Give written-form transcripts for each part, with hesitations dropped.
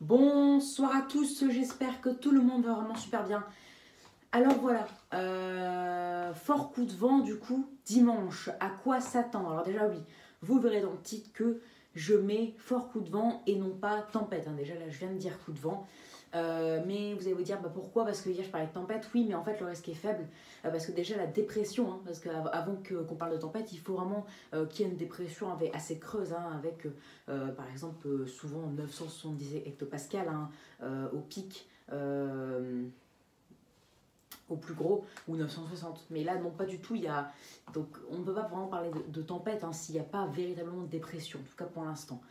Bonsoir à tous, j'espère que tout le monde va vraiment super bien. Alors voilà, fort coup de vent du coup, dimanche, à quoi s'attendre? Alors déjà oui, vous verrez dans le titre que je mets fort coup de vent et non pas tempête. Déjà là je viens de dire coup de vent. Mais vous allez vous dire pourquoi? Parce que hier je parlais de tempête, oui, mais en fait le risque est faible. Parce que déjà la dépression, parce qu'avant qu'on parle de tempête, il faut vraiment qu'il y ait une dépression assez creuse, avec par exemple souvent 970 hectopascales au pic. Au plus gros, ou 960. Mais là, non, pas du tout. Donc, on ne peut pas vraiment parler de tempête s'il n'y a pas véritablement de dépression, en tout cas pour l'instant.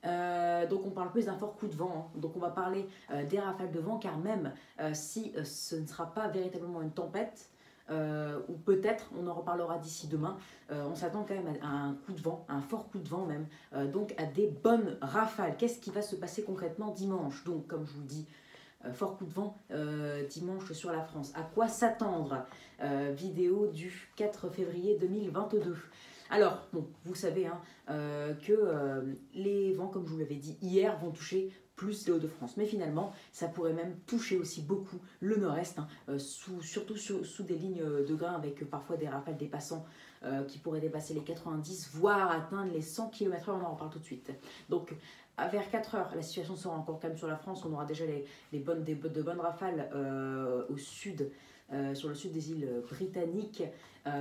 Donc, on parle plus d'un fort coup de vent. Donc, on va parler des rafales de vent, car même si ce ne sera pas véritablement une tempête, ou peut-être, on en reparlera d'ici demain, on s'attend quand même à un coup de vent, un fort coup de vent même, donc à des bonnes rafales. Qu'est-ce qui va se passer concrètement dimanche? Donc, comme je vous le dis, fort coup de vent dimanche sur la France. À quoi s'attendre? Vidéo du 4 février 2022. Alors, bon, vous savez que les vents, comme je vous l'avais dit hier, vont toucher plus les Hauts-de-France. Mais finalement, ça pourrait même toucher aussi beaucoup le nord-est, surtout sous des lignes de grain, avec parfois des rafales dépassant, qui pourraient dépasser les 90, voire atteindre les 100 km/h. On en reparle tout de suite. Donc, vers 4 heures, la situation sera encore calme sur la France. On aura déjà de bonnes rafales au sud, sur le sud des îles britanniques.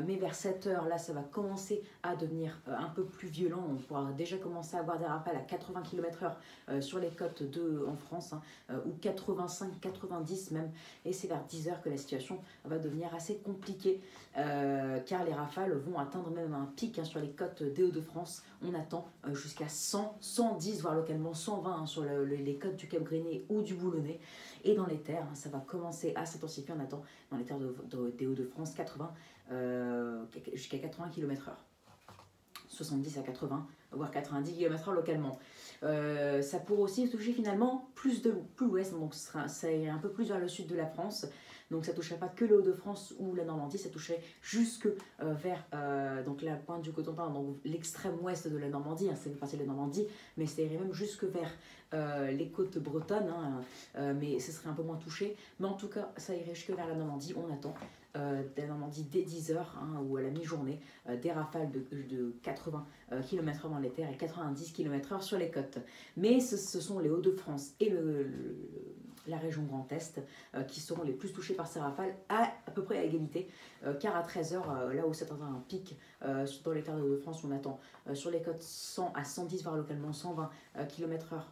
Mais vers 7 heures, là, ça va commencer à devenir un peu plus violent. On pourra déjà commencer à avoir des rafales à 80 km/h sur les côtes en France, ou 85-90 même. Et c'est vers 10 heures que la situation va devenir assez compliquée, car les rafales vont atteindre même un pic sur les côtes des Hauts-de-France. On attend jusqu'à 100, 110, voire localement 120 sur les côtes du Cap Grainé ou du Boulonnais. Et dans les terres, ça va commencer à s'intensifier. On attend dans les terres des Hauts-de-France 80 jusqu'à 80 km/h. 70 à 80, voire 90 km/h localement. Ça pourrait aussi toucher finalement plus ouest, donc ça irait un peu plus vers le sud de la France. Donc ça ne toucherait pas que le Hauts-de-France ou la Normandie, ça toucherait jusque vers donc la pointe du Cotentin, donc l'extrême ouest de la Normandie, ça fait partie de la Normandie, mais ça irait même jusque vers les côtes bretonnes, mais ce serait un peu moins touché. Mais en tout cas, ça irait jusque vers la Normandie. On attend de la Normandie dès 10h ou à la mi-journée, des rafales de 80 km/h dans les terres et 90 km/h sur les côtes. Mais ce sont les Hauts-de-France et la région Grand Est qui seront les plus touchés par ces rafales, à peu près à égalité, car à 13h, là où ça atteindra un pic dans les terres de France, on attend sur les côtes 100 à 110, voire localement 120 km/h.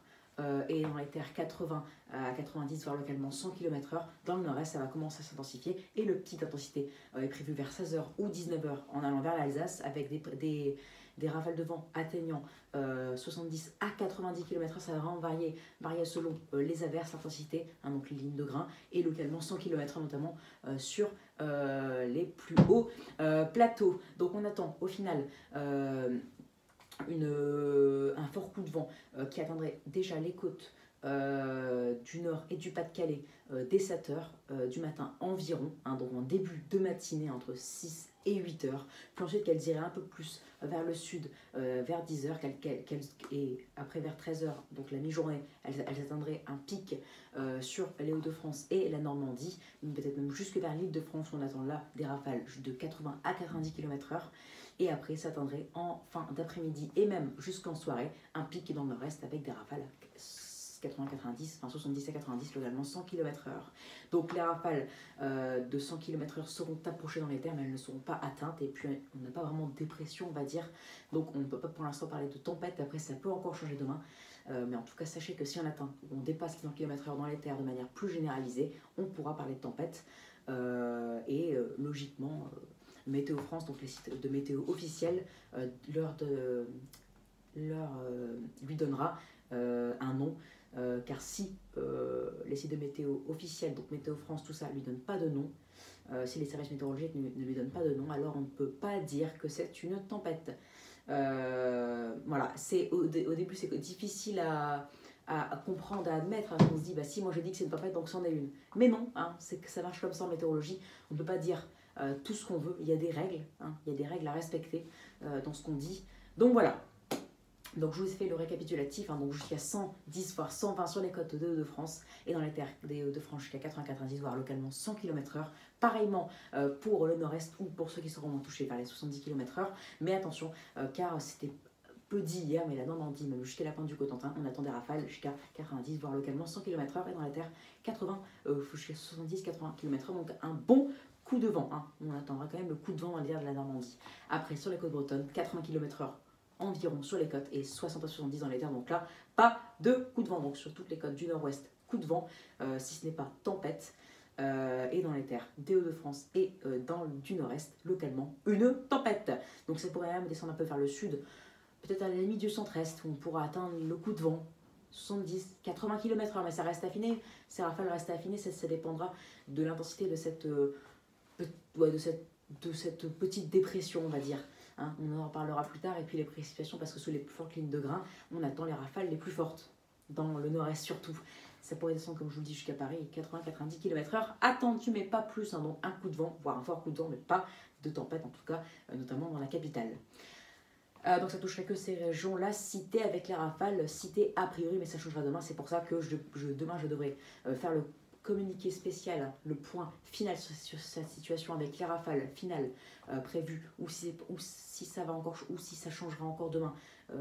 Et dans les terres 80 à 90, voire localement 100 km/h. Dans le nord-est, ça va commencer à s'intensifier et le pic d'intensité est prévu vers 16h ou 19h en allant vers l'Alsace, avec des rafales de vent atteignant 70 à 90 km/h. Ça va vraiment varier selon les averses, l'intensité, donc les lignes de grain, et localement 100 km/h notamment sur les plus hauts plateaux. Donc on attend au final un fort coup de vent qui atteindrait déjà les côtes du Nord et du Pas-de-Calais dès 7h du matin environ, donc en début de matinée entre 6 et 8h, puis ensuite qu'elles iraient un peu plus vers le sud vers 10h, et après vers 13h, donc la mi-journée, elles atteindraient un pic sur les Hauts-de-France et la Normandie, peut-être même jusque vers l'Île-de-France. On attend là des rafales de 80 à 90 km/h. Et après, ça atteindrait en fin d'après-midi et même jusqu'en soirée un pic dans le nord-est avec des rafales 80-90, enfin 70 à 90, localement 100 km/h. Donc les rafales de 100 km/h seront approchées dans les terres, mais elles ne seront pas atteintes. Et puis on n'a pas vraiment de dépression, on va dire. Donc on ne peut pas pour l'instant parler de tempête. Après, ça peut encore changer demain. Mais en tout cas, sachez que si on atteint, on dépasse les 100 km/h dans les terres de manière plus généralisée, on pourra parler de tempête. Logiquement, Météo France, donc les sites de météo officiels, lui donnera un nom, car si les sites de météo officiels, donc Météo France, tout ça, lui donnent pas de nom, si les services météorologiques ne lui donnent pas de nom, alors on ne peut pas dire que c'est une tempête. Voilà, au début c'est difficile à comprendre, à admettre. On se dit, si moi j'ai dit que c'est une tempête, donc c'en est une. Mais non, c'est que ça marche comme ça en météorologie. On ne peut pas dire tout ce qu'on veut. Il y a des règles, il y a des règles à respecter dans ce qu'on dit. Donc voilà. Donc je vous ai fait le récapitulatif, hein, donc jusqu'à 110 voire 120 sur les côtes de Hauts-de-France et dans les terres des Hauts-de-France jusqu'à 80-90 voire localement 100 km/h. Pareillement pour le nord-est ou pour ceux qui seront moins touchés vers les 70 km/h. Mais attention, car c'était peu dit hier, mais la Normandie, même jusqu'à la pointe du Cotentin, on attend des rafales jusqu'à 90 voire localement 100 km/h et dans les terres 80 jusqu'à 70-80 km/h. Donc un bon coup de vent, hein. On attendra quand même le coup de vent dans les airs de la Normandie. Après sur les côtes bretonnes, 80 km/h environ sur les côtes et 60 à 70 dans les terres. Donc là, pas de coup de vent. Donc sur toutes les côtes du nord-ouest, coup de vent, si ce n'est pas tempête. Et dans les terres des Hauts-de-France et dans du nord-est, localement, une tempête. Donc ça pourrait même descendre un peu vers le sud, peut-être à la limite du centre-est, où on pourra atteindre le coup de vent, 70-80 km/h, mais ça reste affiné, ces rafales restent affinées, ça dépendra de l'intensité de cette petite dépression, on va dire. Hein, on en reparlera plus tard. Et puis les précipitations, parce que sous les plus fortes lignes de grains, on attend les rafales les plus fortes, dans le nord-est surtout. Ça pourrait descendre, comme je vous le dis, jusqu'à Paris, 80-90 km/h. Attendu, mais pas plus. Hein, donc un coup de vent, voire un fort coup de vent, mais pas de tempête, en tout cas, notamment dans la capitale. Donc ça toucherait que ces régions-là, citées avec les rafales, citées a priori, mais ça changera demain. C'est pour ça que demain, je devrais faire le communiqué spécial, le point final sur cette situation avec les rafales finales prévues, ou si ça va encore, ou si ça changera encore demain.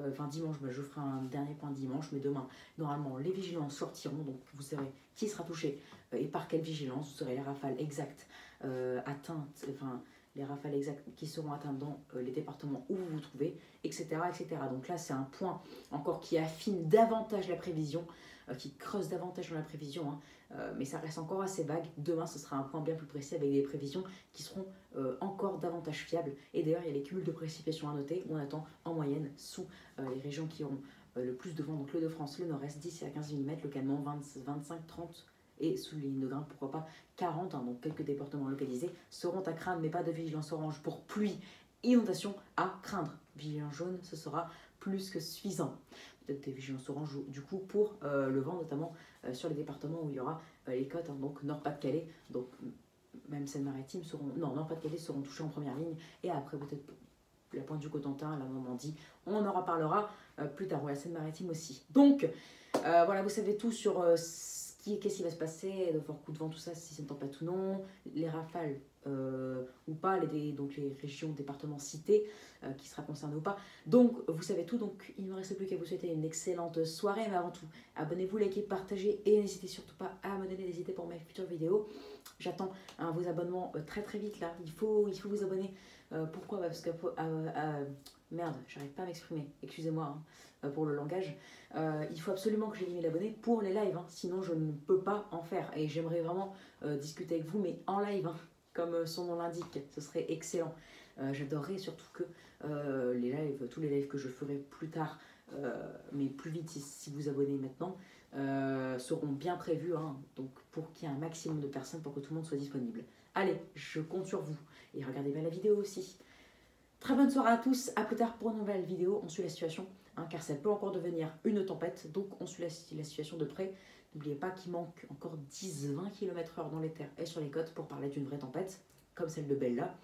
Enfin dimanche, je ferai un dernier point dimanche, mais demain, normalement, les vigilants sortiront, donc vous saurez qui sera touché et par quelle vigilance, vous saurez les rafales exactes atteintes, enfin les rafales exactes qui seront atteintes dans les départements où vous vous trouvez, etc. etc. Donc là, c'est un point encore qui affine davantage la prévision, qui creuse davantage dans la prévision, hein. Mais ça reste encore assez vague. Demain, ce sera un point bien plus précis avec des prévisions qui seront encore davantage fiables. Et d'ailleurs, il y a les cumuls de précipitations à noter. On attend en moyenne sous les régions qui auront le plus de vent, donc le de France, le nord-est, 10 à 15 mm, localement 25-30 et sous les lignes de grains, pourquoi pas 40, hein, donc quelques départements localisés seront à craindre, mais pas de vigilance orange pour pluie, inondation à craindre. Vigilance jaune, ce sera plus que suffisant. Peut-être des vigilances orange du coup pour le vent, notamment sur les départements où il y aura les côtes, hein, donc Nord-Pas-de-Calais, donc même Seine-Maritime seront, non, Nord-Pas-de-Calais seront touchés en première ligne, et après peut-être la pointe du Cotentin, la Normandie, on en reparlera plus tard, ou la Seine-Maritime aussi. Donc voilà, vous savez tout sur qu'est-ce qui va se passer, de forts coups de vent, tout ça, si c'est une tempête ou non, les rafales ou pas, donc les régions, départements cités, qui sera concerné ou pas. Donc vous savez tout, donc il ne me reste plus qu'à vous souhaiter une excellente soirée, mais avant tout, abonnez-vous, likez, partagez et n'hésitez surtout pas à me donner des idées pour mes futures vidéos. J'attends vos abonnements très très vite là, il faut vous abonner. Pourquoi? Parce que merde, j'arrive pas à m'exprimer, excusez-moi pour le langage. Il faut absolument que j'ai 1000 abonnés pour les lives, hein, sinon je ne peux pas en faire. Et j'aimerais vraiment discuter avec vous, mais en live, hein, comme son nom l'indique, ce serait excellent. J'adorerais surtout que les lives, tous les lives que je ferai plus tard, mais plus vite si vous abonnez maintenant, seront bien prévus, hein, donc pour qu'il y ait un maximum de personnes, pour que tout le monde soit disponible. Allez, je compte sur vous. Et regardez bien la vidéo aussi. Très bonne soirée à tous, à plus tard pour une nouvelle vidéo. On suit la situation, hein, car ça peut encore devenir une tempête, donc on suit la situation de près. N'oubliez pas qu'il manque encore 10-20 km/h dans les terres et sur les côtes pour parler d'une vraie tempête, comme celle de Bella.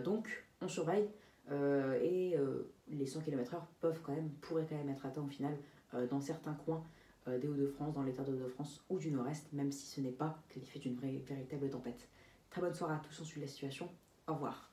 Donc on surveille et les 100 km/h pourraient quand même être atteints au final dans certains coins des Hauts-de-France, dans les terres de Hauts-de-France ou du Nord-Est, même si ce n'est pas qualifié d'une véritable tempête. Très bonne soirée à tous, on suit la situation. Au revoir.